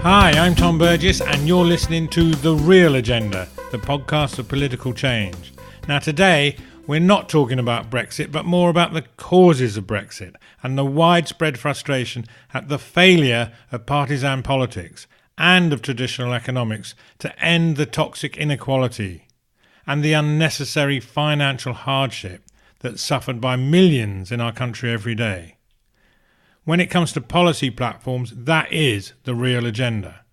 Hi, I'm Tom Burgess and you're listening to The Real Agenda, the podcast of political change. Now today, we're not talking about Brexit, but more about the causes of Brexit and the widespread frustration at the failure of partisan politics and of traditional economics to end the toxic inequality and the unnecessary financial hardship that's suffered by millions in our country every day. When it comes to policy platforms, that is the real agenda.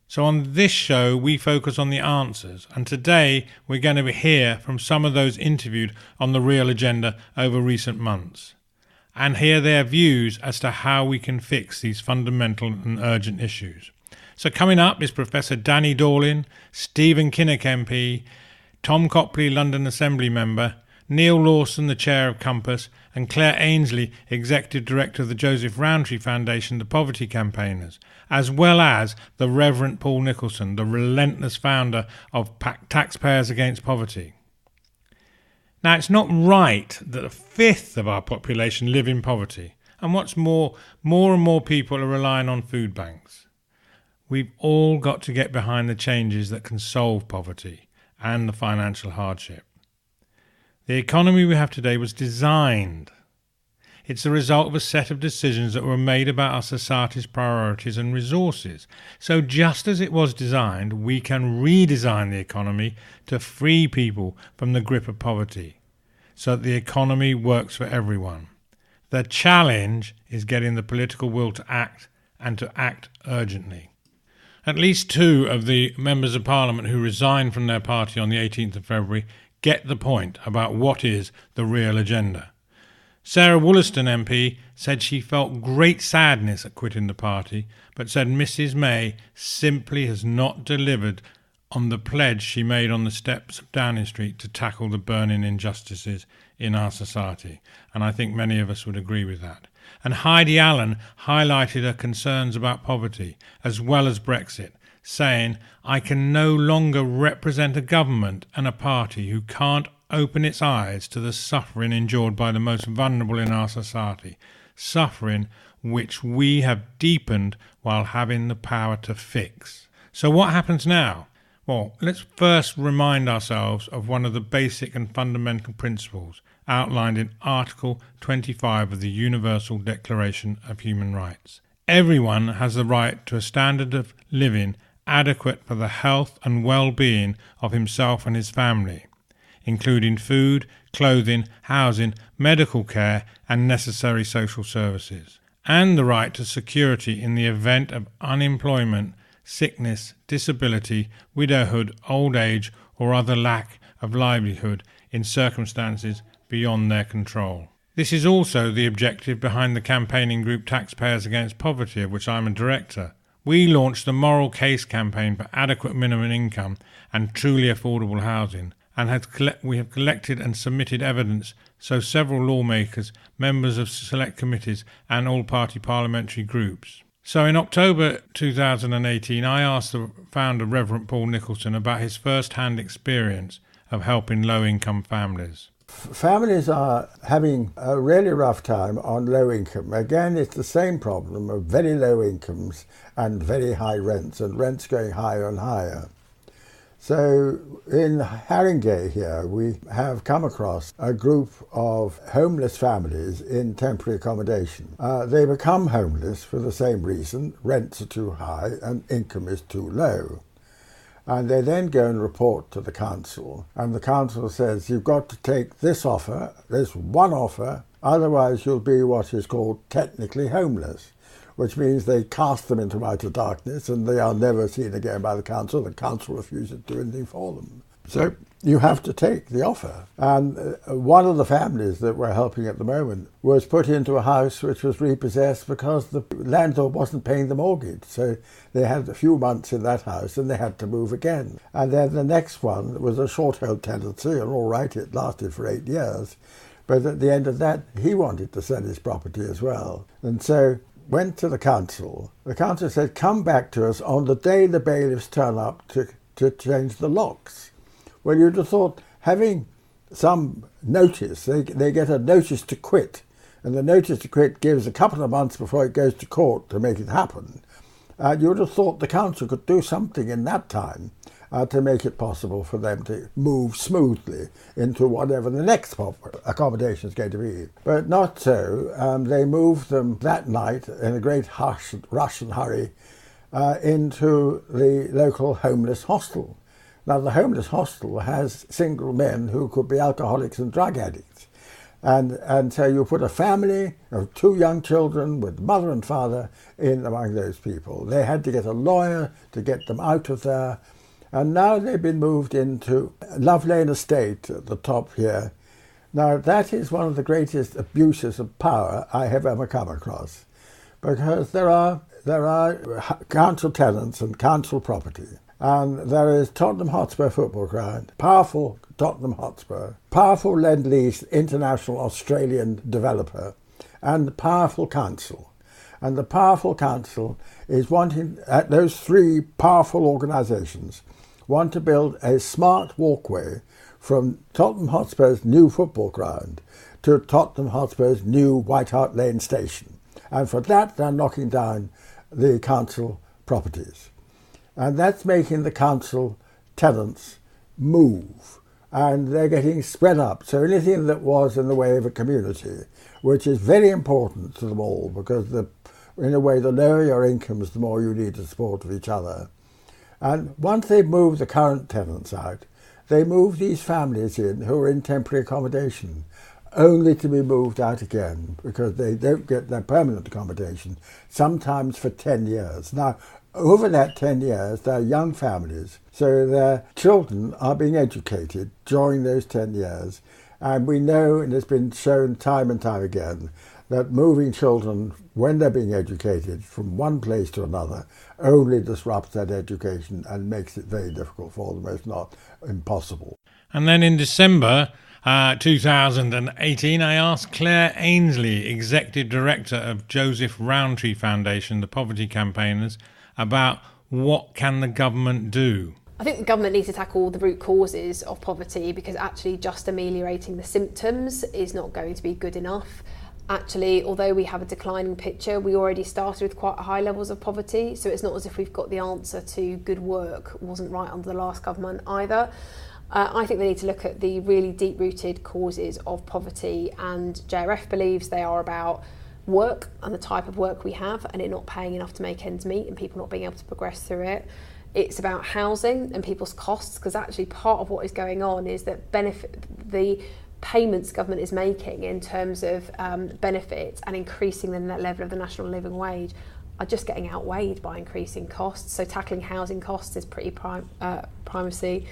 So on this show, we focus on the answers, and today we're going to hear from some of those interviewed on the real agenda over recent months, and hear their views as to how we can fix these fundamental and urgent issues. So coming up is Professor Danny Dorling, Stephen Kinnock MP, Tom Copley, London Assembly Member, Neal Lawson, the Chair of Compass, and Claire Ainsley, Executive Director of the Joseph Rowntree Foundation, the Poverty Campaigners, as well as the Rev Paul Nicolson, the relentless founder of Taxpayers Against Poverty. Now, it's not right that a fifth of our population live in poverty, and what's more and more people are relying on food banks. We've all got to get behind the changes that can solve poverty and the financial hardship. The economy we have today was designed. It's the result of a set of decisions that were made about our society's priorities and resources. So just as it was designed, we can redesign the economy to free people from the grip of poverty, so that the economy works for everyone. The challenge is getting the political will to act, and to act urgently. At least two of the members of Parliament who resigned from their party on the 18th of February get the point about what is the real agenda. Sarah Wollaston MP said she felt great sadness at quitting the party, but said Mrs May simply has not delivered on the pledge she made on the steps of Downing Street to tackle the burning injustices in our society. And I think many of us would agree with that. And Heidi Allen highlighted her concerns about poverty as well as Brexit, saying, "I can no longer represent a government and a party who can't open its eyes to the suffering endured by the most vulnerable in our society, suffering which we have deepened while having the power to fix." So what happens now? Well, let's first remind ourselves of one of the basic and fundamental principles outlined in Article 25 of the Universal Declaration of Human Rights. Everyone has the right to a standard of living adequate for the health and well-being of himself and his family, including food, clothing, housing, medical care and necessary social services, and the right to security in the event of unemployment, sickness, disability, widowhood, old age or other lack of livelihood in circumstances beyond their control. This is also the objective behind the campaigning group Taxpayers Against Poverty, of which I'm a director. We launched the Moral Case campaign for adequate minimum income and truly affordable housing, and we have collected and submitted evidence so several lawmakers, members of select committees and all-party parliamentary groups. So in October 2018, I asked the founder, Rev Paul Nicolson, about his first-hand experience of helping low-income families. Families are having a really rough time on low income. Again, it's the same problem of very low incomes and very high rents, and rents going higher and higher. So in Haringey here, we have come across a group of homeless families in temporary accommodation. They become homeless for the same reason: rents are too high and income is too low. And they then go and report to the council, and the council says, you've got to take this offer, this one offer, otherwise you'll be what is called technically homeless, which means they cast them into outer darkness and they are never seen again by the council. The council refuses to do anything for them. So you have to take the offer. And one of the families that we're helping at the moment was put into a house which was repossessed because the landlord wasn't paying the mortgage. So they had a few months in that house and they had to move again. And then the next one was a short-held tenancy, and all right, it lasted for 8 years. But at the end of that, he wanted to sell his property as well. And so went to the council. The council said, come back to us on the day the bailiffs turn up to change the locks. Well, you'd have thought, having some notice. They get a notice to quit, and the notice to quit gives a couple of months before it goes to court to make it happen. You would have thought the council could do something in that time to make it possible for them to move smoothly into whatever the next accommodation is going to be. But not so. They moved them that night in a great rush and hurry into the local homeless hostel. Now, the homeless hostel has single men who could be alcoholics and drug addicts. And so you put a family of 2 young children with mother and father in among those people. They had to get a lawyer to get them out of there. And now they've been moved into Love Lane Estate at the top here. Now, that is one of the greatest abuses of power I have ever come across, because there are council tenants and council property. And there is Tottenham Hotspur football ground, powerful Tottenham Hotspur, powerful Lend-Lease international Australian developer, and powerful council. And the powerful council is wanting, those 3 powerful organisations want to build a smart walkway from Tottenham Hotspur's new football ground to Tottenham Hotspur's new White Hart Lane station. And for that, they're knocking down the council properties. And that's making the council tenants move. And they're getting spread up. So anything that was in the way of a community, which is very important to them all, because in a way, the lower your incomes, the more you need the support of each other. And once they've moved the current tenants out, they move these families in who are in temporary accommodation, only to be moved out again because they don't get their permanent accommodation, sometimes for 10 years. Now, over that 10 years, they're young families, so their children are being educated during those 10 years. And we know, and it's been shown time and time again, that moving children, when they're being educated from one place to another, only disrupts that education and makes it very difficult for them, if not impossible. And then in December 2018, I asked Claire Ainsley, Executive Director of Joseph Rowntree Foundation, the poverty campaigners, about what can the government do. I think the government needs to tackle the root causes of poverty, because actually just ameliorating the symptoms is not going to be good enough. Actually, although we have a declining picture, we already started with quite high levels of poverty, so it's not as if we've got the answer to good work. Wasn't right under the last government either. I think they need to look at the really deep-rooted causes of poverty, and JRF believes they are about work and the type of work we have, and it not paying enough to make ends meet and people not being able to progress through it. It's about housing and people's costs, because actually part of what is going on is that the payments government is making in terms of benefits and increasing the net level of the national living wage are just getting outweighed by increasing costs. So tackling housing costs is pretty primacy,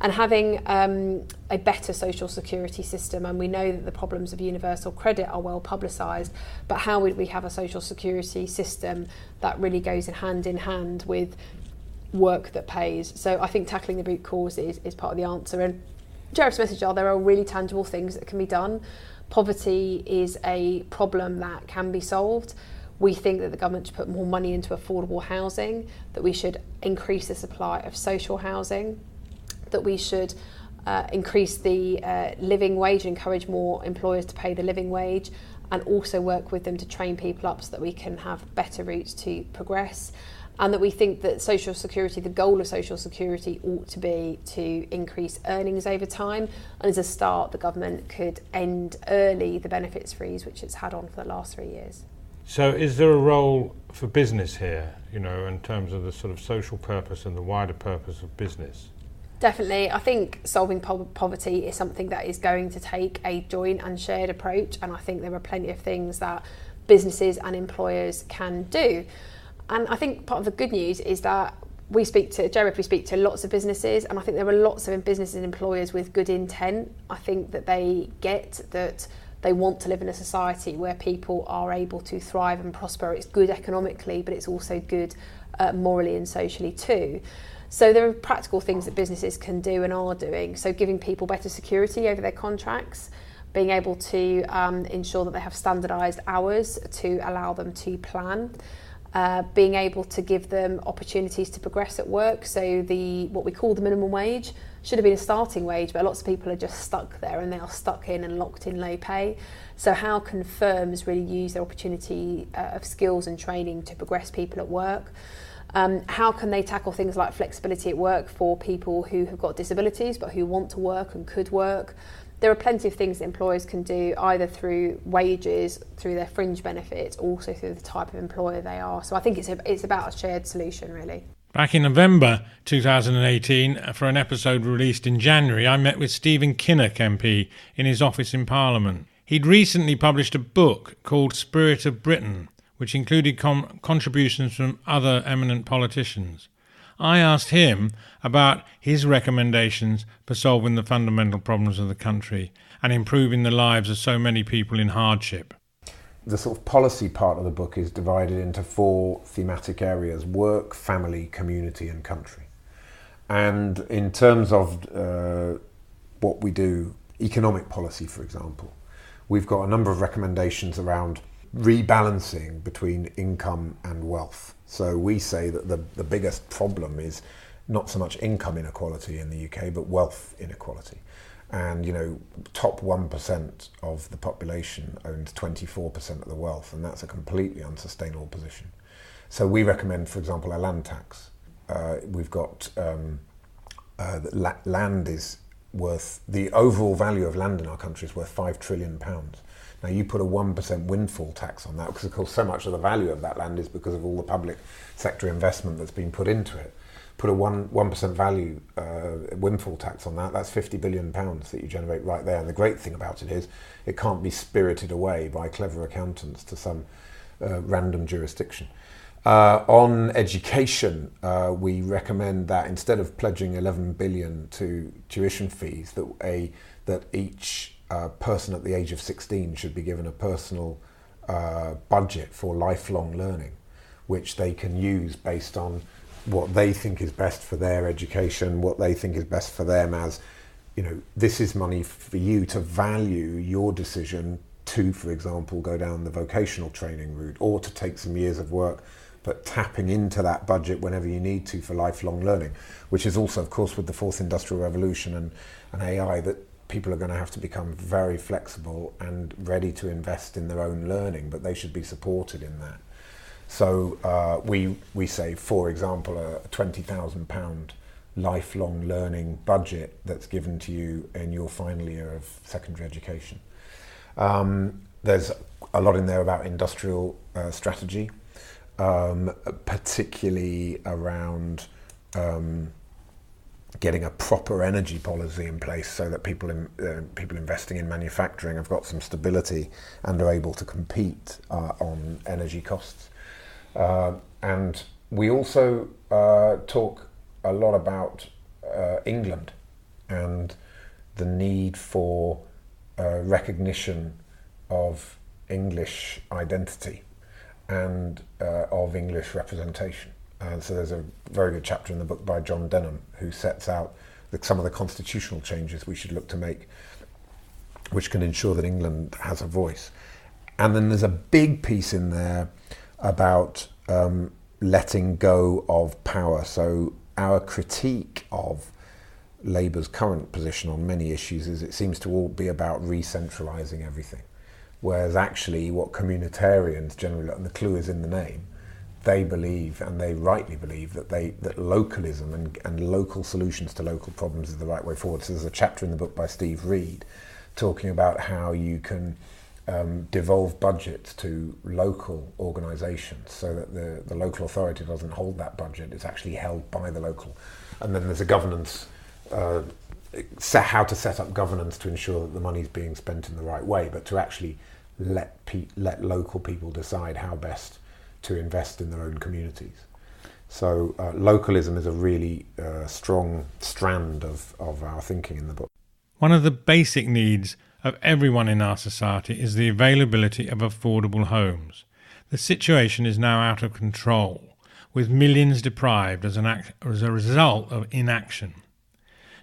and having a better social security system. And we know that the problems of universal credit are well publicised, but how would we have a social security system that really goes hand in hand with work that pays? So I think tackling the root cause is part of the answer. And JRF's message are there are really tangible things that can be done. Poverty is a problem that can be solved. We think that the government should put more money into affordable housing, that we should increase the supply of social housing, that we should increase the living wage and encourage more employers to pay the living wage, and also work with them to train people up so that we can have better routes to progress. And that we think that social security, the goal of social security ought to be to increase earnings over time. And as a start, the government could end early the benefits freeze, which it's had on for the last 3 years. So is there a role for business here, in terms of the sort of social purpose and the wider purpose of business? Definitely. I think solving poverty is something that is going to take a joint and shared approach. And I think there are plenty of things that businesses and employers can do. And I think part of the good news is that we speak to lots of businesses, and I think there are lots of businesses and employers with good intent. I think that they get that they want to live in a society where people are able to thrive and prosper. It's good economically, but it's also good morally and socially too. So there are practical things that businesses can do and are doing. So giving people better security over their contracts, being able to ensure that they have standardised hours to allow them to plan. being able to give them opportunities to progress at work. So what we call the minimum wage should have been a starting wage, but lots of people are just stuck there and they are stuck in and locked in low pay. So how can firms really use their opportunity of skills and training to progress people at work? How can they tackle things like flexibility at work for people who have got disabilities but who want to work and could work? There are plenty of things that employers can do, either through wages, through their fringe benefits, also through the type of employer they are. So I think it's about a shared solution, really. Back in November 2018, for an episode released in January, I met with Stephen Kinnock MP in his office in Parliament. He'd recently published a book called Spirit of Britain, which included contributions from other eminent politicians. I asked him about his recommendations for solving the fundamental problems of the country and improving the lives of so many people in hardship. The sort of policy part of the book is divided into 4 thematic areas: work, family, community and country. And in terms of what we do, economic policy, for example, we've got a number of recommendations around rebalancing between income and wealth. So we say that the biggest problem is not so much income inequality in the UK, but wealth inequality. And, top 1% of the population owns 24% of the wealth, and that's a completely unsustainable position. So we recommend, for example, a land tax. We've got land is worth, the overall value of land in our country is worth £5 trillion. Now you put a 1% windfall tax on that, because of course so much of the value of that land is because of all the public sector investment that's been put into it. Put a 1% value windfall tax on that, that's £50 billion that you generate right there. And the great thing about it is it can't be spirited away by clever accountants to some random jurisdiction. On education, we recommend that instead of pledging 11 billion to tuition fees, that each person at the age of 16 should be given a personal budget for lifelong learning, which they can use based on what they think is best for their education, what they think is best for them as, this is money for you to value your decision to, for example, go down the vocational training route or to take some years of work, but tapping into that budget whenever you need to for lifelong learning, which is also, of course, with the fourth industrial revolution and AI, that people are going to have to become very flexible and ready to invest in their own learning, but they should be supported in that. So we say, for example, a £20,000 lifelong learning budget that's given to you in your final year of secondary education. There's a lot in there about industrial strategy, particularly around getting a proper energy policy in place so that people investing in manufacturing have got some stability and are able to compete on energy costs. And we also talk a lot about England and the need for recognition of English identity and of English representation. So there's a very good chapter in the book by John Denham who sets out some of the constitutional changes we should look to make, which can ensure that England has a voice. And then there's a big piece in there about letting go of power. So our critique of Labour's current position on many issues is it seems to all be about re-centralising everything, whereas actually what communitarians generally, and the clue is in the name, they believe, and they rightly believe, that localism and local solutions to local problems is the right way forward. So there's a chapter in the book by Steve Reed talking about how you can devolve budgets to local organisations so that the local authority doesn't hold that budget, it's actually held by the local. And then there's a governance, how to set up governance to ensure that the money's being spent in the right way, but to actually let local people decide how best to invest in their own communities. So localism is a really strong strand of our thinking in the book. One of the basic needs of everyone in our society is the availability of affordable homes. The situation is now out of control, with millions deprived as a result of inaction.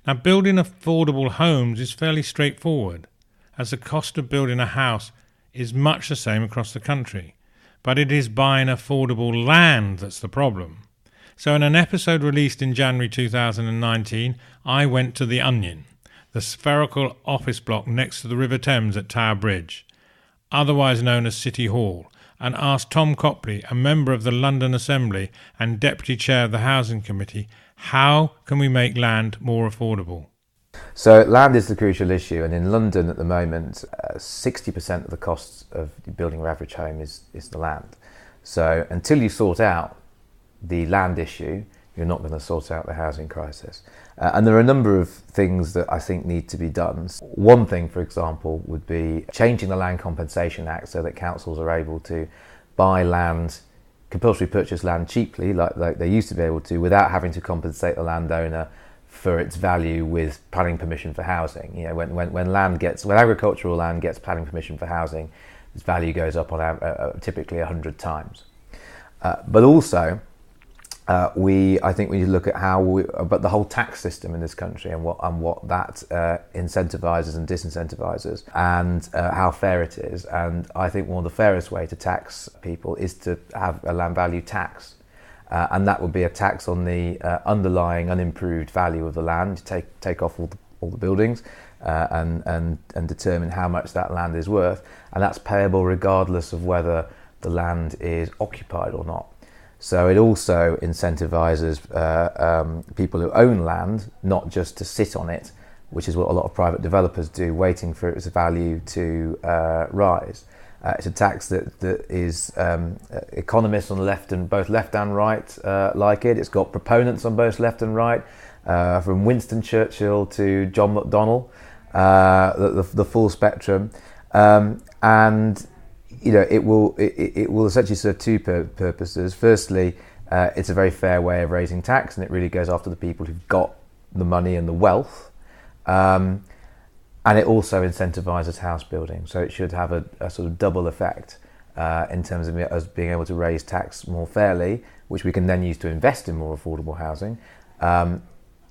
Now, building affordable homes is fairly straightforward, as the cost of building a house is much the same across the country. but it is buying affordable land that's the problem. So in an episode released in January 2019, I went to The Onion, the spherical office block next to the River Thames at Tower Bridge, otherwise known as City Hall, and asked Tom Copley, a member of the London Assembly and Deputy Chair of the Housing Committee, how can we make land more affordable? So land is the crucial issue, and in London at the moment, 60% of the costs of building your average home is the land. So until you sort out the land issue, you're not going to sort out the housing crisis. And there are a number of things that I think need to be done. One thing, for example, would be changing the Land Compensation Act so that councils are able to buy land, compulsory purchase land cheaply, like they used to be able to, without having to compensate the landowner for its value with planning permission for housing. You know, when agricultural land gets planning permission for housing, its value goes up on typically 100 times. But also, I think we need to look at but the whole tax system in this country and what that incentivises and disincentivises, and how fair it is. And I think one of the fairest way to tax people is to have a land value tax, and that would be a tax on the underlying unimproved value of the land. Take off all the buildings and determine how much that land is worth, and that's payable regardless of whether the land is occupied or not. So it also incentivises people who own land not just to sit on it, which is what a lot of private developers do, waiting for its value to rise. It's a tax that is economists on the left and both left and right like it. It's got proponents on both left and right, from Winston Churchill to John McDonnell, the full spectrum, and you know, it will essentially serve two purposes. Firstly, it's a very fair way of raising tax, and it really goes after the people who've got the money and the wealth. And it also incentivises house building, so it should have a sort of double effect in terms of us being able to raise tax more fairly, which we can then use to invest in more affordable housing, and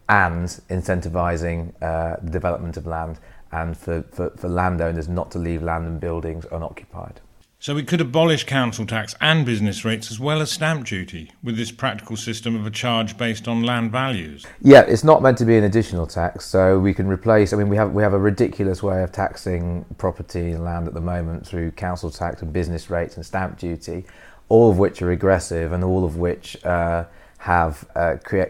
incentivising the development of land, and for landowners not to leave land and buildings unoccupied. So we could abolish council tax and business rates as well as stamp duty with this practical system of a charge based on land values. Yeah, it's not meant to be an additional tax, so we can replace. I mean, we have a ridiculous way of taxing property and land at the moment through council tax and business rates and stamp duty, all of which are regressive and all of which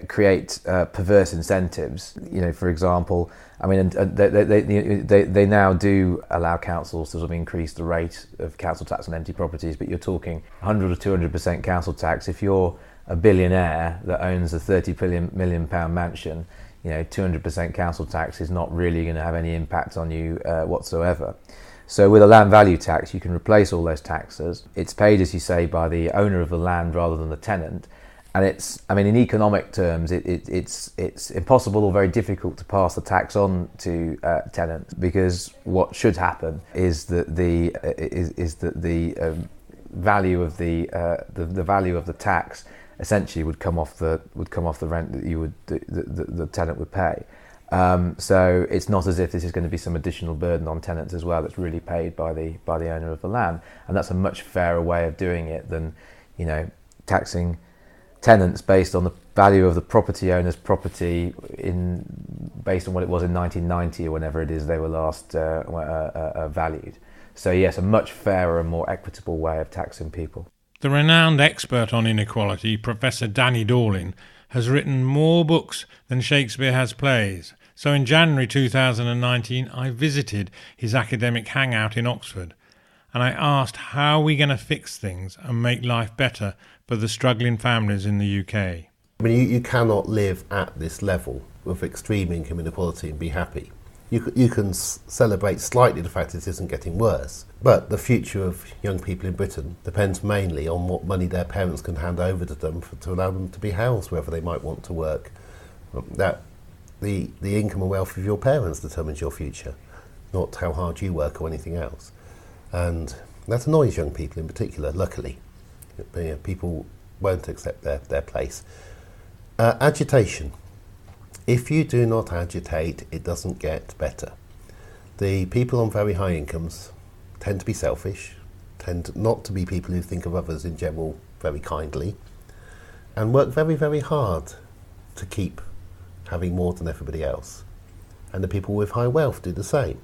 create perverse incentives. You know, for example, I mean, they now do allow councils to sort of increase the rate of council tax on empty properties, but you're talking 100 or 200% council tax. If you're a billionaire that owns a £30 million mansion, you know, 200% council tax is not really going to have any impact on you whatsoever. So with a land value tax, you can replace all those taxes. It's paid, as you say, by the owner of the land rather than the tenant. And in economic terms, it's impossible or very difficult to pass the tax on to tenants, because what should happen is that the value of the value of the tax essentially would come off the rent that the tenant would pay. So it's not as if this is going to be some additional burden on tenants as well. That's really paid by the owner of the land, and that's a much fairer way of doing it than, you know, taxing tenants based on the value of the property owner's property based on what it was in 1990 or whenever it is they were last valued. So yes, a much fairer and more equitable way of taxing people. The renowned expert on inequality, Professor Danny Dorling, has written more books than Shakespeare has plays. So in January 2019, I visited his academic hangout in Oxford, and I asked how we're going to fix things and make life better for the struggling families in the UK. I mean, you cannot live at this level of extreme income inequality and be happy. You can celebrate slightly the fact that it isn't getting worse, but the future of young people in Britain depends mainly on what money their parents can hand over to them to allow them to be housed wherever they might want to work. That the income and wealth of your parents determines your future, not how hard you work or anything else. And that annoys young people in particular, luckily. People won't accept their place. Agitation. If you do not agitate, it doesn't get better. The people on very high incomes tend to be selfish. tend not to be people who think of others in general very kindly, and work very, very hard to keep having more than everybody else. And the people with high wealth do the same.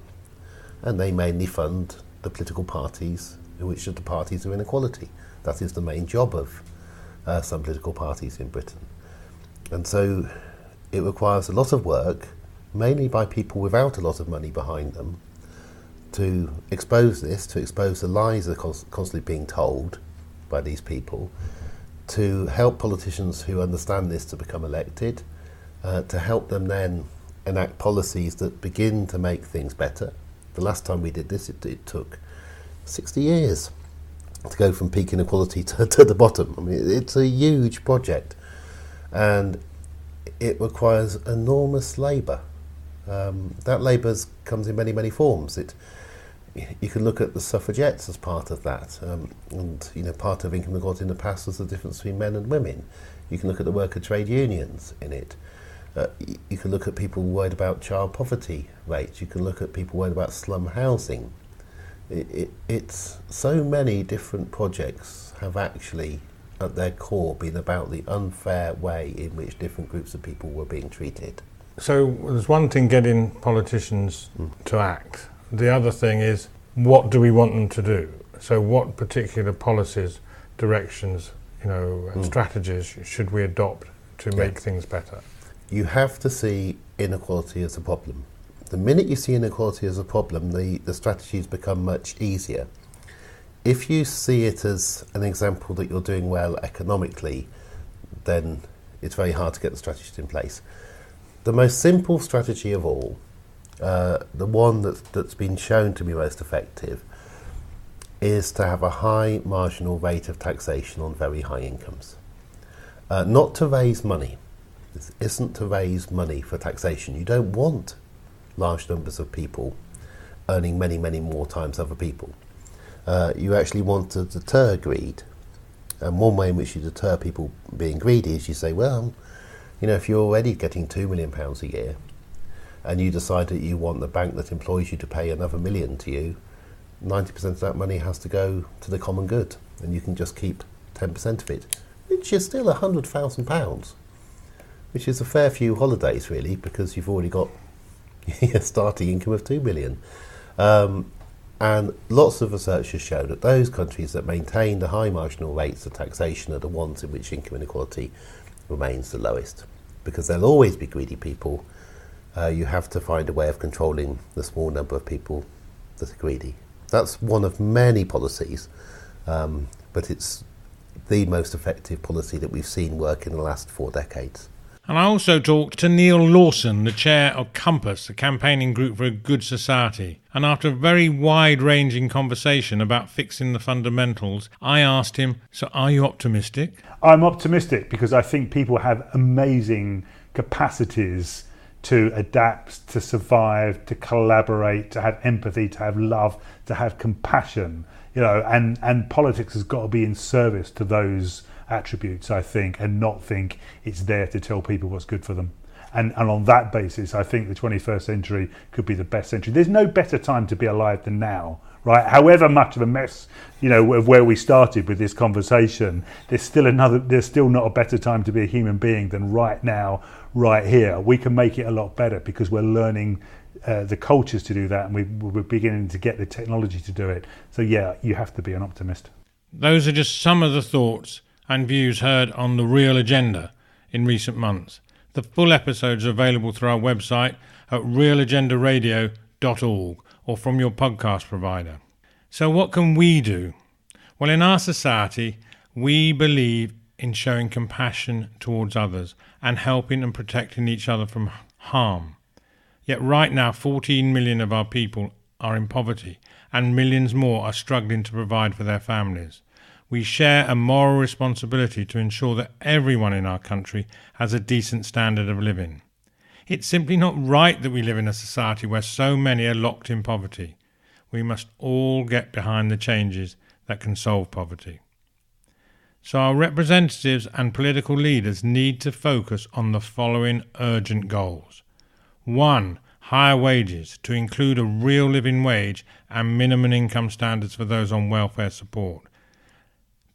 And they mainly fund the political parties, which of the parties are inequality. That is the main job of some political parties in Britain. And so it requires a lot of work, mainly by people without a lot of money behind them, to expose this, to expose the lies that are constantly being told by these people, to help politicians who understand this to become elected, to help them then enact policies that begin to make things better. The last time we did this, it took 60 years to go from peak inequality to the bottom. I mean, it's a huge project, and it requires enormous labour. That labour comes in many, many forms. You can look at the suffragettes as part of that, and part of income inequality in the past was the difference between men and women. You can look at the worker trade unions in it. You can look at people worried about child poverty rates. You can look at people worried about slum housing. It's so many different projects have actually at their core been about the unfair way in which different groups of people were being treated. So there's one thing getting politicians to act. The other thing is, what do we want them to do? So what particular policies, directions, strategies should we adopt to make things better? You have to see inequality as a problem. The minute you see inequality as a problem, the strategies become much easier. If you see it as an example that you're doing well economically, then it's very hard to get the strategies in place. The most simple strategy of all, the one that's been shown to be most effective, is to have a high marginal rate of taxation on very high incomes. Not to raise money. This isn't to raise money for taxation. You don't want large numbers of people earning many, many more times other people. You actually want to deter greed. And one way in which you deter people being greedy is you say, well, if you're already getting £2 million a year and you decide that you want the bank that employs you to pay another $1 million to you, 90% of that money has to go to the common good, and you can just keep 10% of it, which is still £100,000, which is a fair few holidays really, because you've already got a starting income of 2 million. And lots of research has shown that those countries that maintain the high marginal rates of taxation are the ones in which income inequality remains the lowest, because there'll always be greedy people. You have to find a way of controlling the small number of people that are greedy. That's one of many policies, but it's the most effective policy that we've seen work in the last 4 decades. And I also talked to Neal Lawson, the chair of Compass, the campaigning group for a good society. And after a very wide-ranging conversation about fixing the fundamentals, I asked him, so are you optimistic? I'm optimistic because I think people have amazing capacities to adapt, to survive, to collaborate, to have empathy, to have love, to have compassion, and politics has got to be in service to those attributes, I think, and not think it's there to tell people what's good for them. And on that basis, I think the 21st century could be the best century. There's no better time to be alive than now, right? However much of a mess, of where we started with this conversation, there's still not a better time to be a human being than right now, right here. We can make it a lot better because we're learning the cultures to do that, and we're beginning to get the technology to do it. So yeah, you have to be an optimist. Those are just some of the thoughts and views heard on The Real Agenda in recent months. The full episodes are available through our website at realagendaradio.org or from your podcast provider. So what can we do? Well, in our society, we believe in showing compassion towards others and helping and protecting each other from harm. Yet right now, 14 million of our people are in poverty and millions more are struggling to provide for their families. We share a moral responsibility to ensure that everyone in our country has a decent standard of living. It's simply not right that we live in a society where so many are locked in poverty. We must all get behind the changes that can solve poverty. So our representatives and political leaders need to focus on the following urgent goals. 1. higher wages to include a real living wage and minimum income standards for those on welfare support.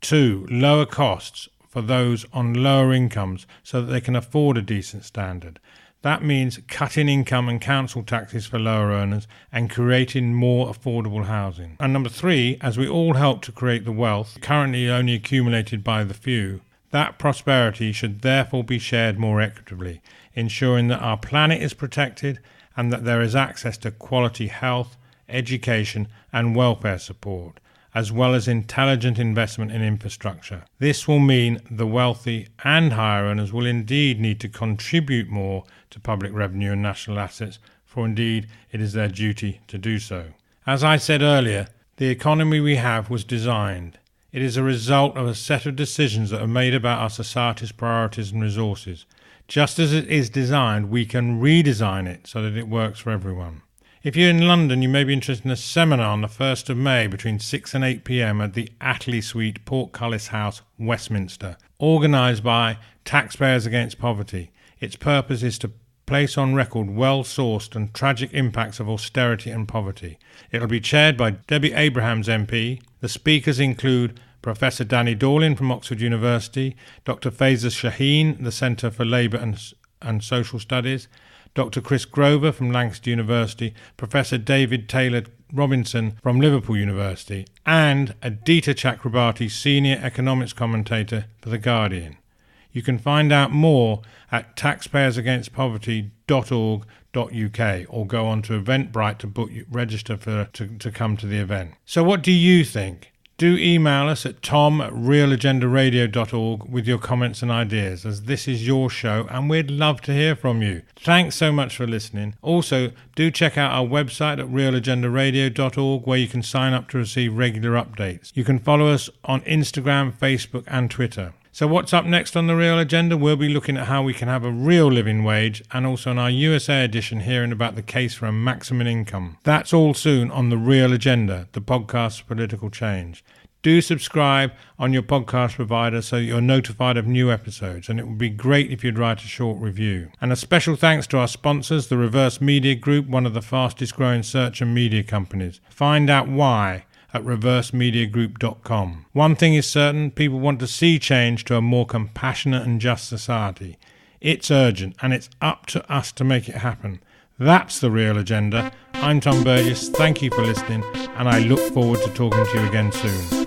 2. Lower costs for those on lower incomes so that they can afford a decent standard. That means cutting income and council taxes for lower earners and creating more affordable housing. And number 3, as we all help to create the wealth currently only accumulated by the few, that prosperity should therefore be shared more equitably, ensuring that our planet is protected and that there is access to quality health, education and welfare support, as well as intelligent investment in infrastructure. This will mean the wealthy and higher earners will indeed need to contribute more to public revenue and national assets, for indeed it is their duty to do so. As I said earlier, the economy we have was designed. It is a result of a set of decisions that are made about our society's priorities and resources. Just as it is designed, we can redesign it so that it works for everyone. If you're in London, you may be interested in a seminar on the 1st of May between 6 and 8 p.m. at the Attlee Suite, Portcullis House, Westminster, organised by Taxpayers Against Poverty. Its purpose is to place on record well-sourced and tragic impacts of austerity and poverty. It will be chaired by Debbie Abrahams MP. The speakers include Professor Danny Dorling from Oxford University, Dr. Faiza Shaheen, the Centre for Labour and Social Studies, Dr. Chris Grover from Lancaster University, Professor David Taylor Robinson from Liverpool University, and Aditya Chakrabarti, Senior Economics Commentator for The Guardian. You can find out more at taxpayersagainstpoverty.org.uk or go on to Eventbrite to register to come to the event. So what do you think? Do email us at tom@realagendaradio.org with your comments and ideas, as this is your show and we'd love to hear from you. Thanks so much for listening. Also, do check out our website at realagendaradio.org, where you can sign up to receive regular updates. You can follow us on Instagram, Facebook and Twitter. So what's up next on The Real Agenda? We'll be looking at how we can have a real living wage, and also in our USA edition hearing about the case for a maximum income. That's all soon on The Real Agenda, the podcast for political change. Do subscribe on your podcast provider so you're notified of new episodes, and it would be great if you'd write a short review. And a special thanks to our sponsors, the Reverse Media Group, one of the fastest growing search and media companies. Find out why at reversemediagroup.com. One thing is certain, people want to see change to a more compassionate and just society. It's urgent, and it's up to us to make it happen. That's The Real Agenda. I'm Tom Burgess, thank you for listening, and I look forward to talking to you again soon.